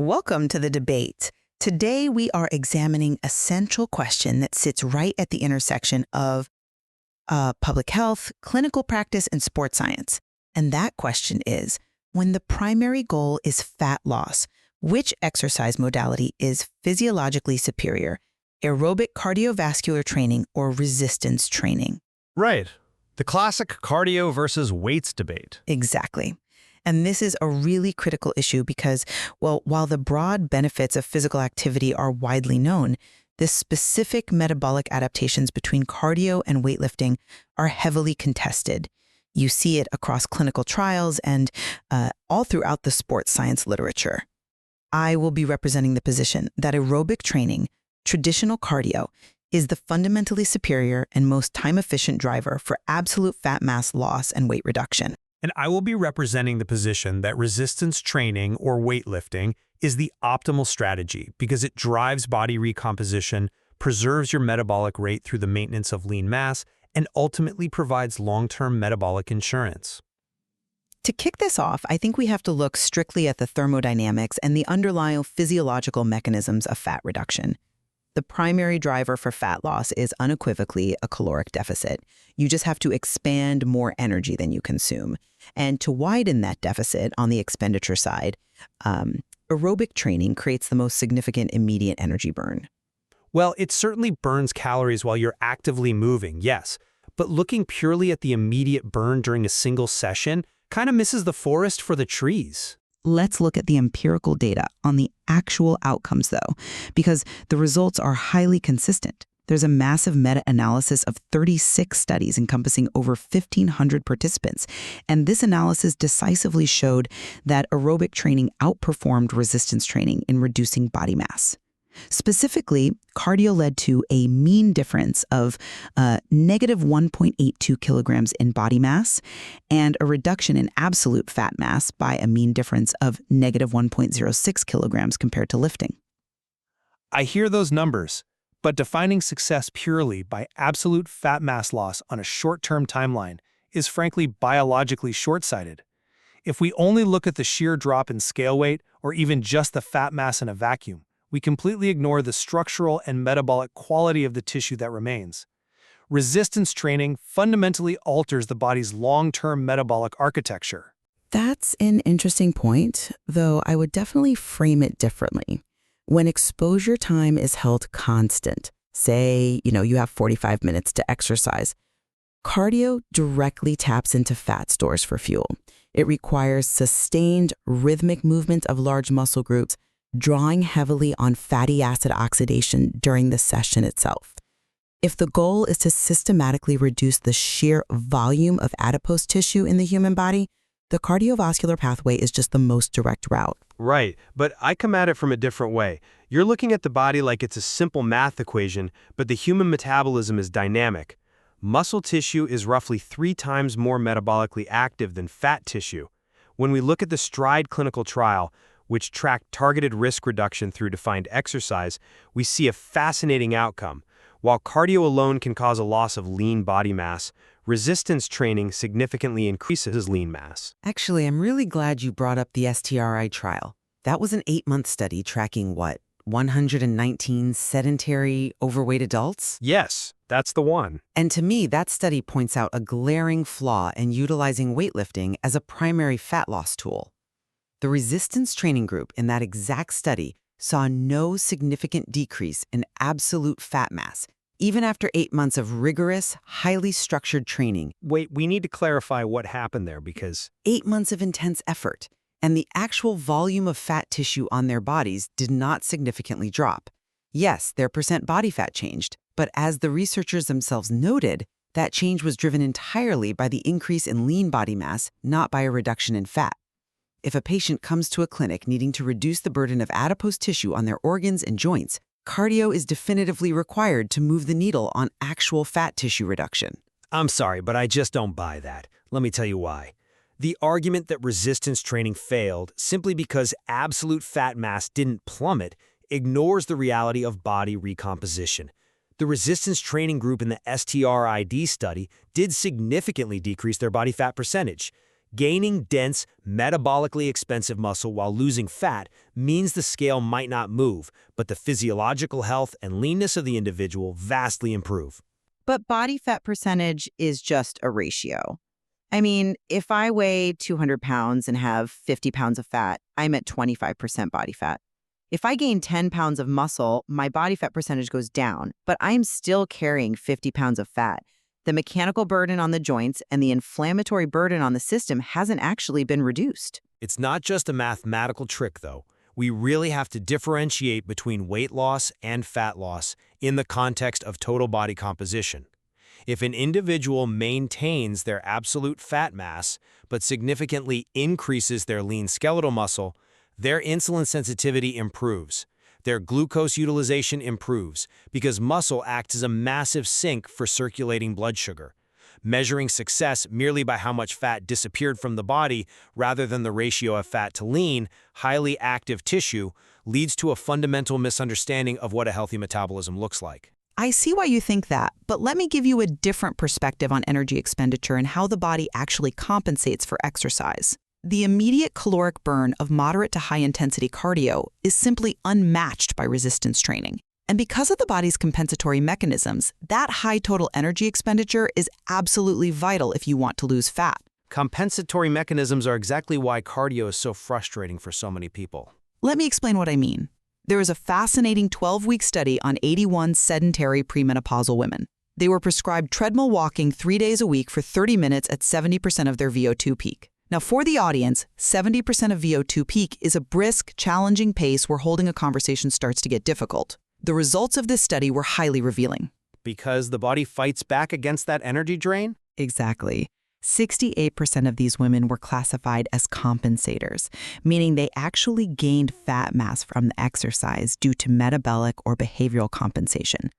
Welcome to the debate. Today, we are examining a central question that sits right at the intersection of public health, clinical practice, and sports science. And that question is, when the primary goal is fat loss, which exercise modality is physiologically superior, aerobic cardiovascular training or resistance training? Right. The classic cardio versus weights debate. Exactly. And this is a really critical issue because, well, while the broad benefits of physical activity are widely known, the specific metabolic adaptations between cardio and weightlifting are heavily contested. You see it across clinical trials and all throughout the sports science literature. I will be representing the position that aerobic training, traditional cardio, is the fundamentally superior and most time-efficient driver for absolute fat mass loss and weight reduction. And I will be representing the position that resistance training or weightlifting is the optimal strategy because it drives body recomposition, preserves your metabolic rate through the maintenance of lean mass, and ultimately provides long-term metabolic insurance. To kick this off, I think we have to look strictly at the thermodynamics and the underlying physiological mechanisms of fat reduction. The primary driver for fat loss is unequivocally a caloric deficit. You just have to expand more energy than you consume. And to widen that deficit on the expenditure side, aerobic training creates the most significant immediate energy burn. Well, it certainly burns calories while you're actively moving, yes, but looking purely at the immediate burn during a single session kind of misses the forest for the trees. Let's look at the empirical data on the actual outcomes, though, because the results are highly consistent. There's a massive meta-analysis of 36 studies encompassing over 1,500 participants, and this analysis decisively showed that aerobic training outperformed resistance training in reducing body mass. Specifically, cardio led to a mean difference of negative 1.82 kilograms in body mass and a reduction in absolute fat mass by a mean difference of negative 1.06 kilograms compared to lifting. I hear those numbers, but defining success purely by absolute fat mass loss on a short-term timeline is frankly biologically short-sighted. If we only look at the sheer drop in scale weight or even just the fat mass in a vacuum, we completely ignore the structural and metabolic quality of the tissue that remains. Resistance training fundamentally alters the body's long-term metabolic architecture. That's an interesting point, though I would definitely frame it differently. When exposure time is held constant, say, you have 45 minutes to exercise, cardio directly taps into fat stores for fuel. It requires sustained rhythmic movement of large muscle groups, drawing heavily on fatty acid oxidation during the session itself. If the goal is to systematically reduce the sheer volume of adipose tissue in the human body, the cardiovascular pathway is just the most direct route. Right, but I come at it from a different way. You're looking at the body like it's a simple math equation, but the human metabolism is dynamic. Muscle tissue is roughly 3 times more metabolically active than fat tissue. When we look at the STRIDE clinical trial, which tracked targeted risk reduction through defined exercise, we see a fascinating outcome. While cardio alone can cause a loss of lean body mass, resistance training significantly increases lean mass. Actually, I'm really glad you brought up the STRI trial. That was an 8-month study tracking 119 sedentary, overweight adults? Yes, that's the one. And to me, that study points out a glaring flaw in utilizing weightlifting as a primary fat loss tool. The resistance training group in that exact study saw no significant decrease in absolute fat mass, even after 8 months of rigorous, highly structured training. Wait, we need to clarify what happened there because 8 months of intense effort, and the actual volume of fat tissue on their bodies did not significantly drop. Yes, their percent body fat changed, but as the researchers themselves noted, that change was driven entirely by the increase in lean body mass, not by a reduction in fat. If a patient comes to a clinic needing to reduce the burden of adipose tissue on their organs and joints, cardio is definitively required to move the needle on actual fat tissue reduction. I'm sorry, but I just don't buy that. Let me tell you why. The argument that resistance training failed simply because absolute fat mass didn't plummet ignores the reality of body recomposition. The resistance training group in the STRID study did significantly decrease their body fat percentage. Gaining dense, metabolically expensive muscle while losing fat means the scale might not move, but the physiological health and leanness of the individual vastly improve. But body fat percentage is just a ratio. I mean, if I weigh 200 pounds and have 50 pounds of fat, I'm at 25% body fat. If I gain 10 pounds of muscle, my body fat percentage goes down, but I'm still carrying 50 pounds of fat. The mechanical burden on the joints and the inflammatory burden on the system hasn't actually been reduced. It's not just a mathematical trick, though. We really have to differentiate between weight loss and fat loss in the context of total body composition. If an individual maintains their absolute fat mass, but significantly increases their lean skeletal muscle, their insulin sensitivity improves. Their glucose utilization improves because muscle acts as a massive sink for circulating blood sugar. Measuring success merely by how much fat disappeared from the body rather than the ratio of fat to lean, highly active tissue, leads to a fundamental misunderstanding of what a healthy metabolism looks like. I see why you think that, but let me give you a different perspective on energy expenditure and how the body actually compensates for exercise. The immediate caloric burn of moderate to high-intensity cardio is simply unmatched by resistance training. And because of the body's compensatory mechanisms, that high total energy expenditure is absolutely vital if you want to lose fat. Compensatory mechanisms are exactly why cardio is so frustrating for so many people. Let me explain what I mean. There is a fascinating 12-week study on 81 sedentary premenopausal women. They were prescribed treadmill walking 3 days a week for 30 minutes at 70% of their VO2 peak. Now, for the audience, 70% of VO2 peak is a brisk, challenging pace where holding a conversation starts to get difficult. The results of this study were highly revealing. Because the body fights back against that energy drain? Exactly. 68% of these women were classified as compensators, meaning they actually gained fat mass from the exercise due to metabolic or behavioral compensation.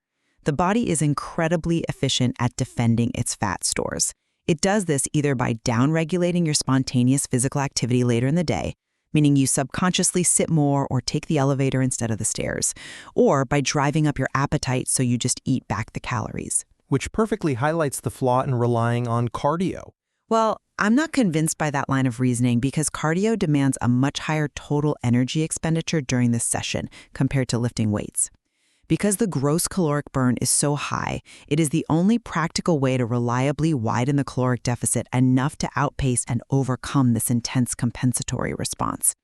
The body is incredibly efficient at defending its fat stores. It does this either by downregulating your spontaneous physical activity later in the day, meaning you subconsciously sit more or take the elevator instead of the stairs, or by driving up your appetite so you just eat back the calories. Which perfectly highlights the flaw in relying on cardio. Well, I'm not convinced by that line of reasoning because cardio demands a much higher total energy expenditure during this session compared to lifting weights. Because the gross caloric burn is so high, it is the only practical way to reliably widen the caloric deficit enough to outpace and overcome this intense compensatory response.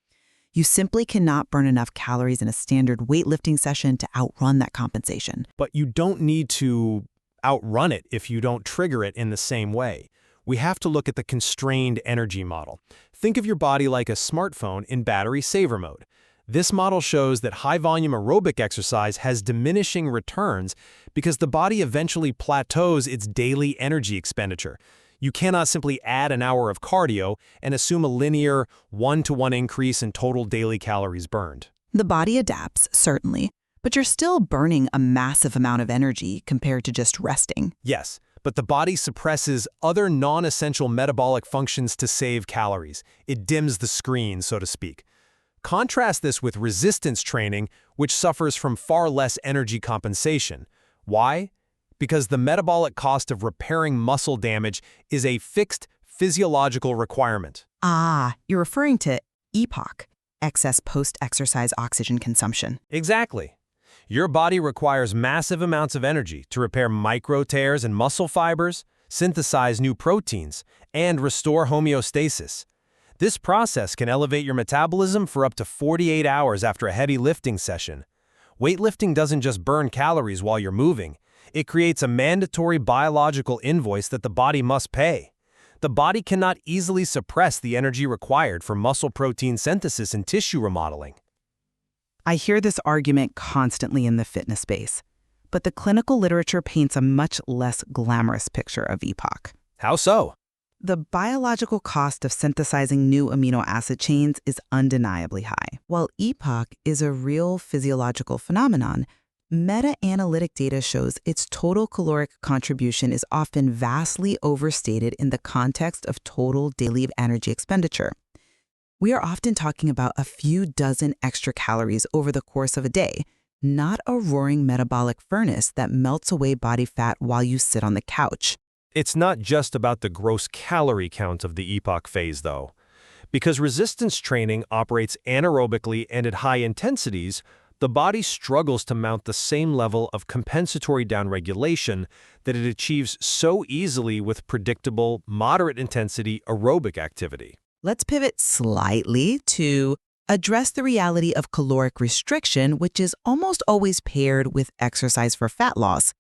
You simply cannot burn enough calories in a standard weightlifting session to outrun that compensation. But you don't need to outrun it if you don't trigger it in the same way. We have to look at the constrained energy model. Think of your body like a smartphone in battery saver mode. This model shows that high-volume aerobic exercise has diminishing returns because the body eventually plateaus its daily energy expenditure. You cannot simply add an hour of cardio and assume a linear 1-to-1 increase in total daily calories burned. The body adapts, certainly, but you're still burning a massive amount of energy compared to just resting. Yes, but the body suppresses other non-essential metabolic functions to save calories. It dims the screen, so to speak. Contrast this with resistance training, which suffers from far less energy compensation. Why? Because the metabolic cost of repairing muscle damage is a fixed physiological requirement. Ah, you're referring to EPOC, excess post-exercise oxygen consumption. Exactly. Your body requires massive amounts of energy to repair micro tears in muscle fibers, synthesize new proteins, and restore homeostasis. This process can elevate your metabolism for up to 48 hours after a heavy lifting session. Weightlifting doesn't just burn calories while you're moving. It creates a mandatory biological invoice that the body must pay. The body cannot easily suppress the energy required for muscle protein synthesis and tissue remodeling. I hear this argument constantly in the fitness space, but the clinical literature paints a much less glamorous picture of EPOC. How so? The biological cost of synthesizing new amino acid chains is undeniably high. While EPOC is a real physiological phenomenon, meta-analytic data shows its total caloric contribution is often vastly overstated in the context of total daily energy expenditure. We are often talking about a few dozen extra calories over the course of a day, not a roaring metabolic furnace that melts away body fat while you sit on the couch. It's not just about the gross calorie count of the epoch phase, though. Because resistance training operates anaerobically and at high intensities, the body struggles to mount the same level of compensatory downregulation that it achieves so easily with predictable, moderate-intensity aerobic activity. Let's pivot slightly to address the reality of caloric restriction, which is almost always paired with exercise for fat loss.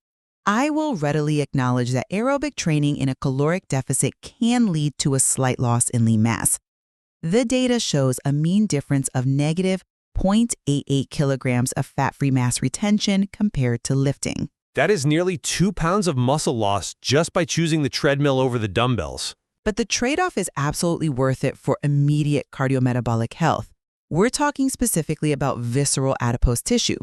I will readily acknowledge that aerobic training in a caloric deficit can lead to a slight loss in lean mass. The data shows a mean difference of negative 0.88 kilograms of fat-free mass retention compared to lifting. That is nearly 2 pounds of muscle loss just by choosing the treadmill over the dumbbells. But the trade-off is absolutely worth it for immediate cardiometabolic health. We're talking specifically about visceral adipose tissue.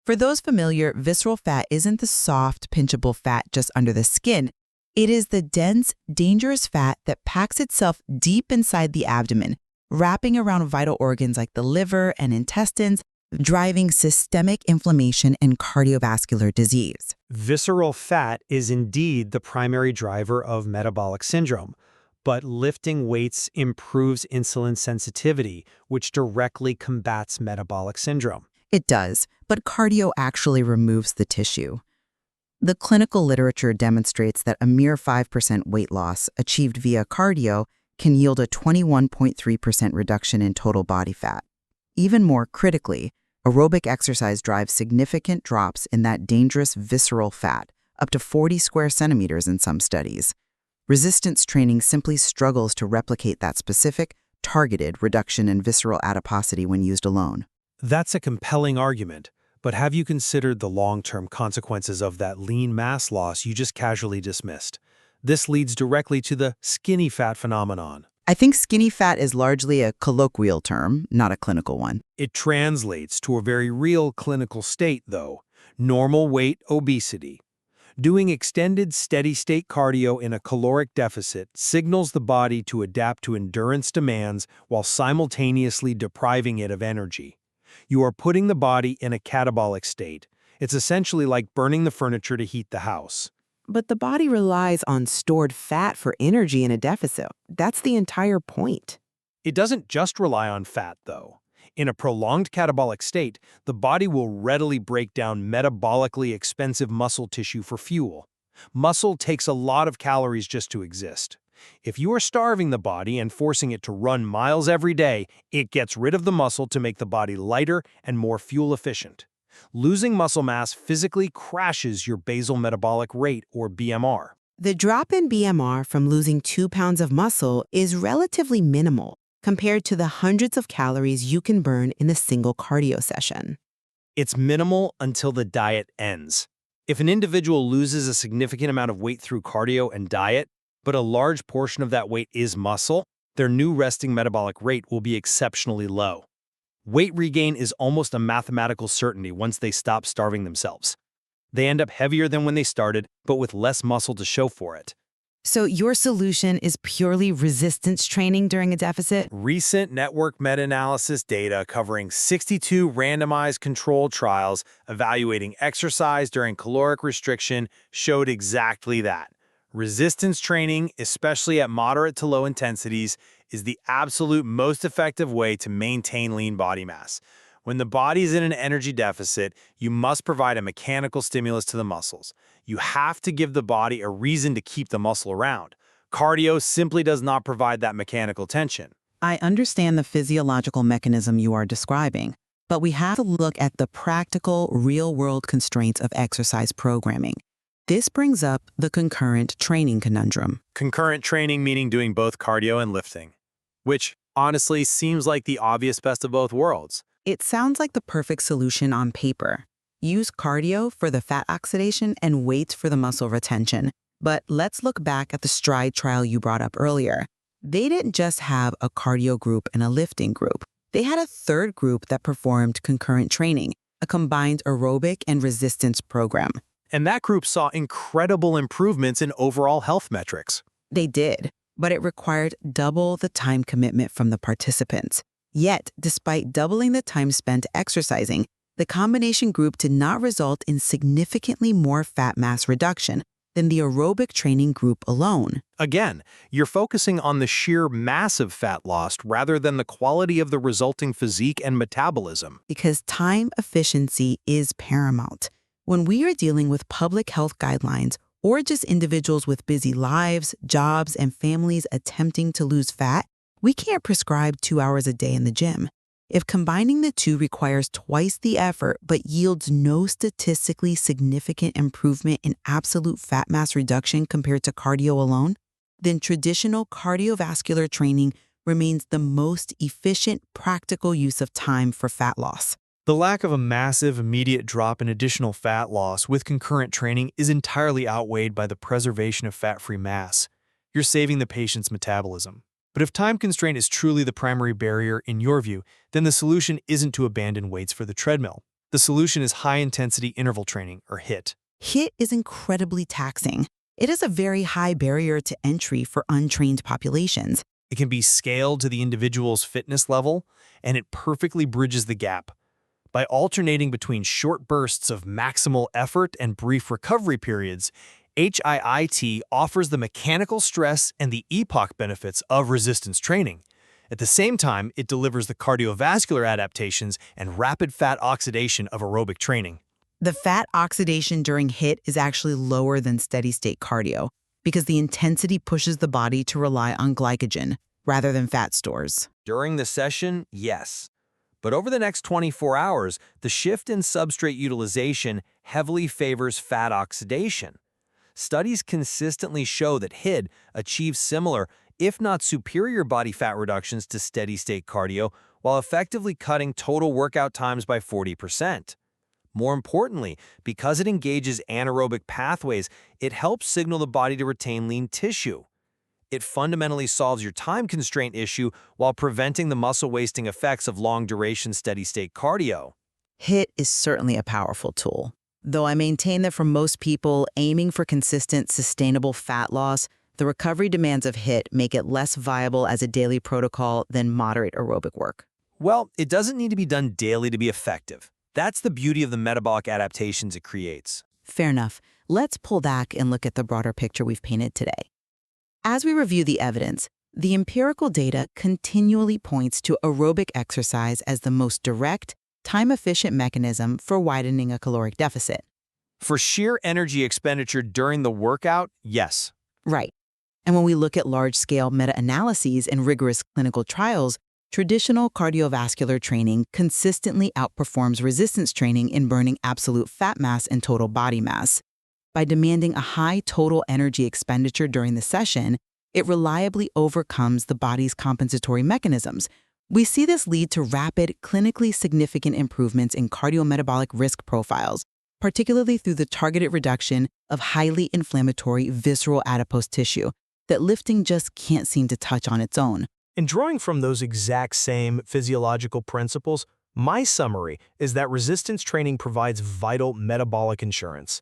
For those familiar, visceral fat isn't the soft, pinchable fat just under the skin. It is the dense, dangerous fat that packs itself deep inside the abdomen, wrapping around vital organs like the liver and intestines, driving systemic inflammation and cardiovascular disease. Visceral fat is indeed the primary driver of metabolic syndrome, but lifting weights improves insulin sensitivity, which directly combats metabolic syndrome. It does, but cardio actually removes the tissue. The clinical literature demonstrates that a mere 5% weight loss achieved via cardio can yield a 21.3% reduction in total body fat. Even more critically, aerobic exercise drives significant drops in that dangerous visceral fat, up to 40 square centimeters in some studies. Resistance training simply struggles to replicate that specific, targeted reduction in visceral adiposity when used alone. That's a compelling argument, but have you considered the long-term consequences of that lean mass loss you just casually dismissed? This leads directly to the skinny fat phenomenon. I think skinny fat is largely a colloquial term, not a clinical one. It translates to a very real clinical state, though: normal weight obesity. Doing extended steady-state cardio in a caloric deficit signals the body to adapt to endurance demands while simultaneously depriving it of energy. You are putting the body in a catabolic state. It's essentially like burning the furniture to heat the house. But the body relies on stored fat for energy in a deficit. That's the entire point. It doesn't just rely on fat, though. In a prolonged catabolic state, the body will readily break down metabolically expensive muscle tissue for fuel. Muscle takes a lot of calories just to exist. If you are starving the body and forcing it to run miles every day, it gets rid of the muscle to make the body lighter and more fuel efficient. Losing muscle mass physically crashes your basal metabolic rate, or BMR. The drop in BMR from losing 2 pounds of muscle is relatively minimal compared to the hundreds of calories you can burn in a single cardio session. It's minimal until the diet ends. If an individual loses a significant amount of weight through cardio and diet, but a large portion of that weight is muscle, their new resting metabolic rate will be exceptionally low. Weight regain is almost a mathematical certainty once they stop starving themselves. They end up heavier than when they started, but with less muscle to show for it. So your solution is purely resistance training during a deficit? Recent network meta-analysis data covering 62 randomized controlled trials evaluating exercise during caloric restriction showed exactly that. Resistance training, especially at moderate to low intensities, is the absolute most effective way to maintain lean body mass. When the body is in an energy deficit, you must provide a mechanical stimulus to the muscles. You have to give the body a reason to keep the muscle around. Cardio simply does not provide that mechanical tension. I understand the physiological mechanism you are describing, but we have to look at the practical, real-world constraints of exercise programming. This brings up the concurrent training conundrum. Concurrent training meaning doing both cardio and lifting, which honestly seems like the obvious best of both worlds. It sounds like the perfect solution on paper. Use cardio for the fat oxidation and weights for the muscle retention. But let's look back at the STRIDE trial you brought up earlier. They didn't just have a cardio group and a lifting group. They had a third group that performed concurrent training, a combined aerobic and resistance program. And that group saw incredible improvements in overall health metrics. They did, but it required double the time commitment from the participants. Yet, despite doubling the time spent exercising, the combination group did not result in significantly more fat mass reduction, than the aerobic training group alone. Again, you're focusing on the sheer massive fat loss rather than the quality of the resulting physique and metabolism. Because time efficiency is paramount. When we are dealing with public health guidelines or just individuals with busy lives, jobs, and families attempting to lose fat, we can't prescribe 2 hours a day in the gym. If combining the two requires twice the effort but yields no statistically significant improvement in absolute fat mass reduction compared to cardio alone, then traditional cardiovascular training remains the most efficient, practical use of time for fat loss. The lack of a massive, immediate drop in additional fat loss with concurrent training is entirely outweighed by the preservation of fat-free mass. You're saving the patient's metabolism. But if time constraint is truly the primary barrier in your view, then the solution isn't to abandon weights for the treadmill. The solution is high-intensity interval training, or HIIT. HIIT is incredibly taxing. It is a very high barrier to entry for untrained populations. It can be scaled to the individual's fitness level, and it perfectly bridges the gap. By alternating between short bursts of maximal effort and brief recovery periods, HIIT offers the mechanical stress and the epoch benefits of resistance training. At the same time, it delivers the cardiovascular adaptations and rapid fat oxidation of aerobic training. The fat oxidation during HIIT is actually lower than steady-state cardio because the intensity pushes the body to rely on glycogen rather than fat stores. During the session, yes. But over the next 24 hours, the shift in substrate utilization heavily favors fat oxidation. Studies consistently show that HIIT achieves similar, if not superior body fat reductions to steady-state cardio while effectively cutting total workout times by 40%. More importantly, because it engages anaerobic pathways, it helps signal the body to retain lean tissue. It fundamentally solves your time constraint issue while preventing the muscle-wasting effects of long-duration steady-state cardio. HIIT is certainly a powerful tool. Though I maintain that for most people aiming for consistent, sustainable fat loss, the recovery demands of HIIT make it less viable as a daily protocol than moderate aerobic work. Well, it doesn't need to be done daily to be effective. That's the beauty of the metabolic adaptations it creates. Fair enough. Let's pull back and look at the broader picture we've painted today. As we review the evidence, the empirical data continually points to aerobic exercise as the most direct, time-efficient mechanism for widening a caloric deficit. For sheer energy expenditure during the workout, yes. Right. And when we look at large-scale meta-analyses and rigorous clinical trials, traditional cardiovascular training consistently outperforms resistance training in burning absolute fat mass and total body mass. By demanding a high total energy expenditure during the session, it reliably overcomes the body's compensatory mechanisms. We see this lead to rapid, clinically significant improvements in cardiometabolic risk profiles, particularly through the targeted reduction of highly inflammatory visceral adipose tissue that lifting just can't seem to touch on its own. And drawing from those exact same physiological principles, my summary is that resistance training provides vital metabolic insurance.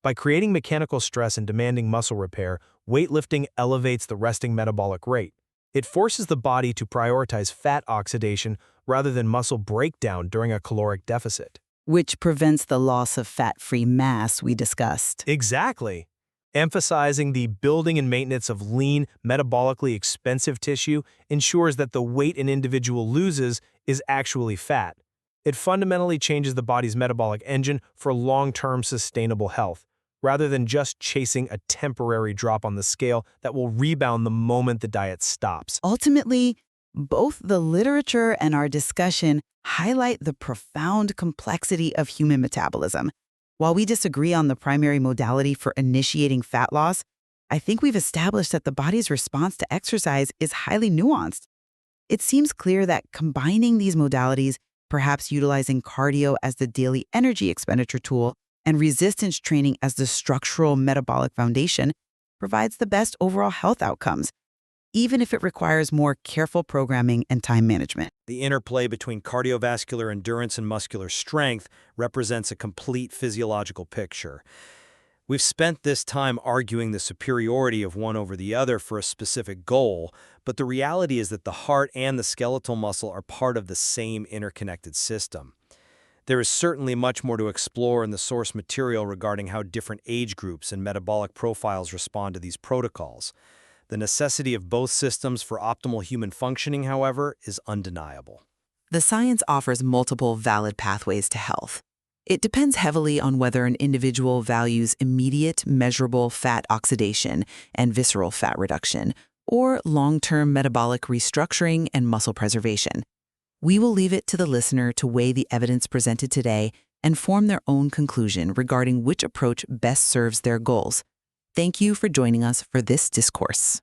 By creating mechanical stress and demanding muscle repair, weightlifting elevates the resting metabolic rate. It forces the body to prioritize fat oxidation rather than muscle breakdown during a caloric deficit. Which prevents the loss of fat-free mass we discussed. Exactly. Emphasizing the building and maintenance of lean, metabolically expensive tissue ensures that the weight an individual loses is actually fat. It fundamentally changes the body's metabolic engine for long-term sustainable health, rather than just chasing a temporary drop on the scale that will rebound the moment the diet stops. Ultimately, both the literature and our discussion highlight the profound complexity of human metabolism. While we disagree on the primary modality for initiating fat loss, I think we've established that the body's response to exercise is highly nuanced. It seems clear that combining these modalities, perhaps utilizing cardio as the daily energy expenditure tool and resistance training as the structural metabolic foundation, provides the best overall health outcomes, even if it requires more careful programming and time management. The interplay between cardiovascular endurance and muscular strength represents a complete physiological picture. We've spent this time arguing the superiority of one over the other for a specific goal, but the reality is that the heart and the skeletal muscle are part of the same interconnected system. There is certainly much more to explore in the source material regarding how different age groups and metabolic profiles respond to these protocols. The necessity of both systems for optimal human functioning, however, is undeniable. The science offers multiple valid pathways to health. It depends heavily on whether an individual values immediate, measurable fat oxidation and visceral fat reduction, or long-term metabolic restructuring and muscle preservation. We will leave it to the listener to weigh the evidence presented today and form their own conclusion regarding which approach best serves their goals. Thank you for joining us for this discourse.